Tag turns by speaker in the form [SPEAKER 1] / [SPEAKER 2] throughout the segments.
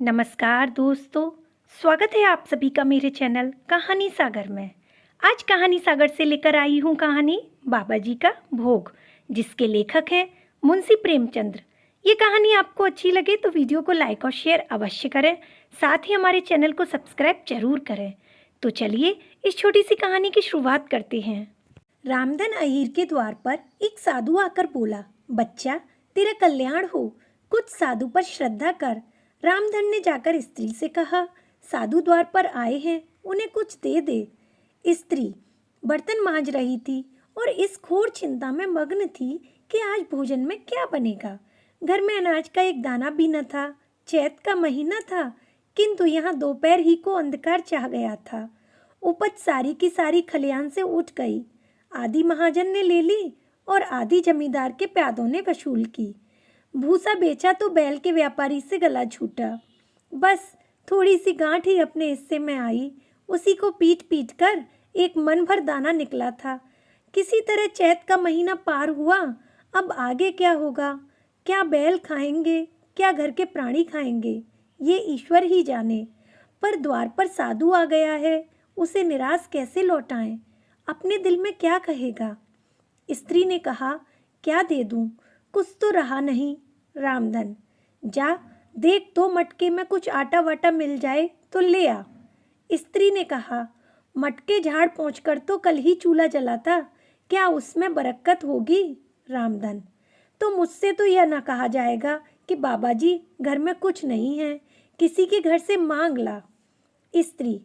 [SPEAKER 1] नमस्कार दोस्तों, स्वागत है आप सभी का मेरे चैनल कहानी सागर में। आज कहानी सागर से लेकर आई हूँ कहानी बाबा जी का भोग, जिसके लेखक हैं मुंशी प्रेमचंद्र। ये कहानी आपको अच्छी लगे तो वीडियो को लाइक और शेयर अवश्य करें, साथ ही हमारे चैनल को सब्सक्राइब जरूर करें। तो चलिए इस छोटी सी कहानी की शुरुआत करते हैं। रामधन अहीर के द्वार पर एक साधु आकर बोला, बच्चा तेरा कल्याण हो, कुछ साधु पर श्रद्धा कर। रामधन ने जाकर स्त्री से कहा, साधु द्वार पर आए हैं, उन्हें कुछ दे दे। स्त्री बर्तन मांज रही थी और इस घोर चिंता में मग्न थी कि आज भोजन में क्या बनेगा। घर में अनाज का एक दाना भी न था। चैत का महीना था, किंतु यहाँ दोपहर ही को अंधकार छा गया था। उपज सारी की सारी खलियान से उठ गई। आधी महाजन ने ले ली और आधी जमींदार के प्यादों ने वसूल की। भूसा बेचा तो बैल के व्यापारी से गला छूटा। बस थोड़ी सी गांठ ही अपने हिस्से में आई, उसी को पीट पीट कर एक मन भर दाना निकला था। किसी तरह चैत का महीना पार हुआ। अब आगे क्या होगा? क्या बैल खाएंगे, क्या घर के प्राणी खाएंगे, ये ईश्वर ही जाने। पर द्वार पर साधु आ गया है, उसे निराश कैसे लौटाएं? अपने दिल में क्या कहेगा? स्त्री ने कहा, क्या दे दूं, कुछ तो रहा नहीं। रामधन, जा देख तो मटके में कुछ आटा वाटा मिल जाए तो ले आ। स्त्री ने कहा, मटके झाड़ पहुँचकर तो कल ही चूल्हा जला था, क्या उसमें बरकत होगी? रामधन, तो मुझसे तो यह ना कहा जाएगा कि बाबा जी घर में कुछ नहीं है, किसी के घर से मांग ला। स्त्री,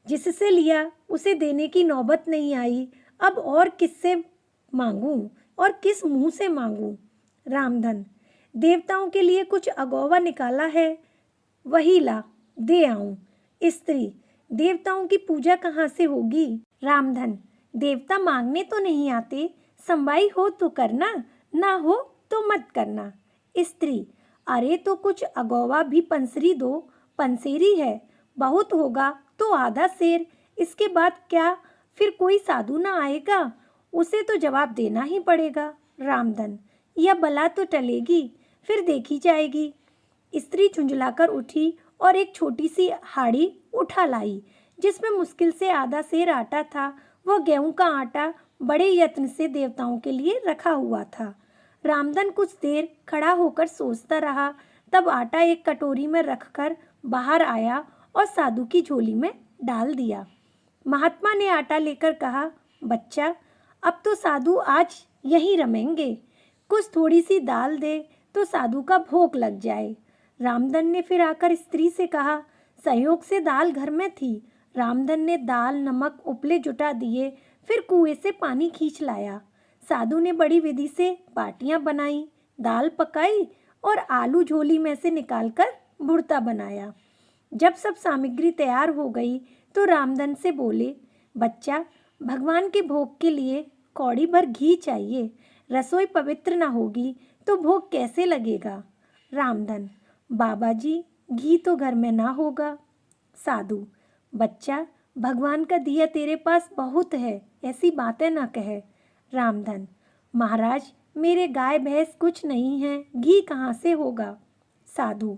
[SPEAKER 1] जिससे लिया उसे देने की नौबत नहीं आई, अब और किससे मांगूं और किस मुंह से मांगूं? रामधन, देवताओं के लिए कुछ अगौवा निकाला है, वही ला दे आऊं। स्त्री, देवताओं की पूजा कहाँ से होगी? रामधन, देवता मांगने तो नहीं आते, संवाई हो तो करना, ना हो तो मत करना। स्त्री, अरे तो कुछ अगौवा भी पंसरी दो, पंसेरी है, बहुत होगा तो आधा सेर, इसके बाद क्या फिर कोई साधु ना आएगा? उसे तो जवाब देना ही पड़ेगा। रामधन, यह बला तो टलेगी, फिर देखी जाएगी। स्त्री झुंझलाकर उठी और एक छोटी सी हाड़ी उठा लाई, जिसमें मुश्किल से आधा सेर आटा था। वह गेहूं का आटा बड़े यत्न से देवताओं के लिए रखा हुआ था। रामधन कुछ देर खड़ा होकर सोचता रहा, तब आटा एक कटोरी में रखकर बाहर आया और साधु की झोली में डाल दिया। महात्मा ने आटा लेकर कहा, बच्चा अब तो साधु आज यहीं रमेंगे, कुछ थोड़ी सी दाल दे तो साधु का भोग लग जाए। रामधन ने फिर आकर स्त्री से कहा, संयोग से दाल घर में थी। रामधन ने दाल नमक उपले जुटा दिए, फिर कुएं से पानी खींच लाया। साधु ने बड़ी विधि से बाटियां बनाई, दाल पकाई और आलू झोली में से निकालकर भुर्ता बनाया। जब सब सामग्री तैयार हो गई तो रामधन से बोले, बच्चा भगवान के भोग के लिए कौड़ी भर घी चाहिए, रसोई पवित्र न होगी तो भोग कैसे लगेगा? रामधन, बाबा जी घी तो घर में ना होगा। साधु, बच्चा भगवान का दिया तेरे पास बहुत है, ऐसी बातें ना कहे। रामधन, महाराज मेरे गाय भैंस कुछ नहीं है, घी कहाँ से होगा? साधु,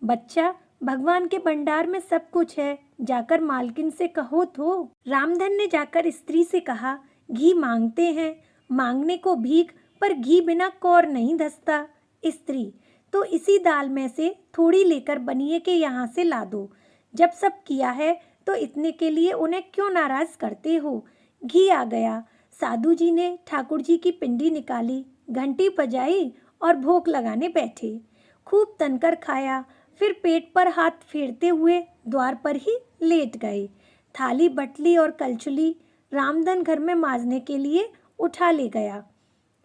[SPEAKER 1] बच्चा भगवान के भंडार में सब कुछ है, जाकर मालकिन से कहो तो। रामधन ने जाकर स्त्री से कहा, घी मांगते हैं, मांगने को भीख, पर घी बिना कौर नहीं धसता। स्त्री, तो इसी दाल में से थोड़ी लेकर बनिए के यहाँ से ला दो। जब सब किया है तो इतने के लिए उन्हें क्यों नाराज करते हो? घी आ गया। साधु जी ने ठाकुर जी की पिंडी निकाली, घंटी बजाई और भोग लगाने बैठे। खूब तनकर खाया, फिर पेट पर हाथ फेरते हुए द्वार पर ही लेट गए। थाली बटली और कलछुली रामधन घर में मांजने के लिए उठा ले गया।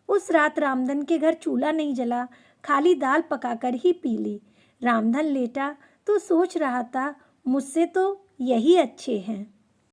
[SPEAKER 1] उस रात रामधन के घर चूल्हा नहीं जला, खाली दाल पकाकर ही पी ली। रामधन लेटा तो सोच रहा था, मुझसे तो यही अच्छे हैं।